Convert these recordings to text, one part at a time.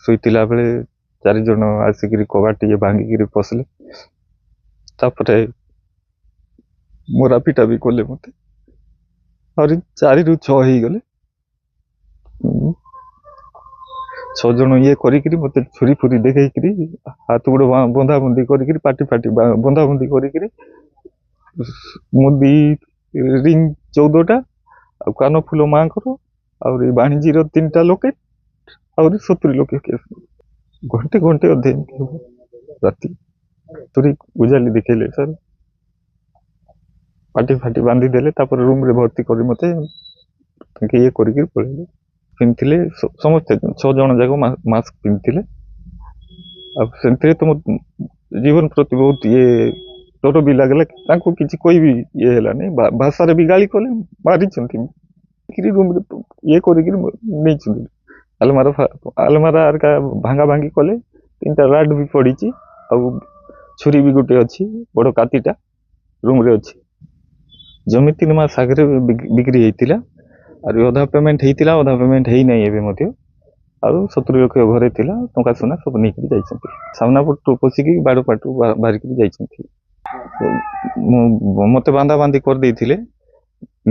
ଶୋଇଥିଲା ବେଳେ 4 ଜଣ ଆସିକିରି କବାଟ ଟିକେ ଭାଙ୍ଗିକିରି ପଶିଲେ। ତାପରେ ମୋରାପିଟା ବି କଲେ ମତେ। ଆହୁରି 4 ରୁ 6 ହେଇଗଲେ। 6 ଜଣ ଇଏ କରିକିରି ମତେ ଛୁରୀ ଫୁରି ଦେଖେଇକିରି ହାତ ଗୋଡ଼ ବନ୍ଧାବନ୍ଧି କରିକିରି ପାଟି ଫାଟି ବନ୍ଧାବନ୍ଧି କରିକିରି ମୁଦି ରିଙ୍ଗ 14ଟା ଆଉ କାନ ଫୁଲ ମାଙ୍କର ଆହୁରି ବାଣିଜ୍ୟର 3ଟା ଲୋକେଟ ଆହୁରି 70 ଲୋକେ କେସ୍। ଘଣ୍ଟେ ଅଧେ ଏମିତି ହବ ରାତି। ତୁରି ଉଜାଲି ଦେଖେଇଲେ ସାର୍, ପାଟି ଫାଟି ବାନ୍ଧି ଦେଲେ। ତାପରେ ରୁମରେ ଭର୍ତ୍ତି କରି ମତେ ତାଙ୍କେ ଇଏ କରିକି ପଳେଇଲେ। ପିନ୍ଧିଥିଲେ ସମସ୍ତେ 6 ଜଣ ଯାକ ମାସ୍କ ପିନ୍ଧିଥିଲେ। ଆଉ ସେମିତିରେ ତ ମୋ ଜୀବନ ପ୍ରତି ବହୁତ ଇଏ ଡର ବି ଲାଗିଲା। ତାଙ୍କୁ କିଛି କହିବି ଇଏ ହେଲାନି। ଭାଷାରେ ବି ଗାଳି କଲେ, ମାରିଛନ୍ତି। ରୁମରେ ଇଏ କରିକିରି ନେଇଛନ୍ତି। ଆଲମାରା ଆରକା ଭାଙ୍ଗା ଭାଙ୍ଗି କଲେ। 3ଟା ରାଡ୍ ବି ପଡିଛି ଆଉ ଛୁରୀ ବି ଗୋଟେ ଅଛି, ବଡ କାତିଟା ରୁମରେ ଅଛି। ଜମି 3 ମାସ ଆଗରେ ବିକ୍ରି ହେଇଥିଲା। ଆଉ ଅଧା ପେମେଣ୍ଟ ହେଇଥିଲା, ଅଧା ପେମେଣ୍ଟ ହେଇନାହିଁ ଏବେ ମଧ୍ୟ। ଆଉ 70 ଲକ୍ଷ ଘରେ ଥିଲା, ଟଙ୍କା ସୁନା ସବୁ ନେଇକିରି ଯାଇଛନ୍ତି। ସାମ୍ନା ପଟୁ ପଶିକି ବାଡ଼ ପାଟୁ ବାହାରିକିରି ଯାଇଛନ୍ତି। ମତେ ବାନ୍ଧା ବାନ୍ଧି କରିଦେଇଥିଲେ।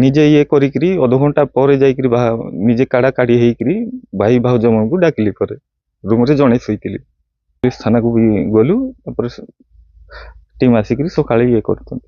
ନିଜେ ଇଏ କରିକିରି ଅଧଘଣ୍ଟା ପରେ ଯାଇକିରି ନିଜେ କାଢା କାଢି ହେଇକିରି ଭାଇ ଭାଉଜ ମାନଙ୍କୁ ଡାକିଲି। ପରେ ରୁମରେ ଜଣେ ଶୋଇଥିଲି। ଥାନାକୁ ବି ଗଲୁ। ତାପରେ ଟିମ୍ ଆସିକିରି ସକାଳେ ଇଏ କରୁଛନ୍ତି।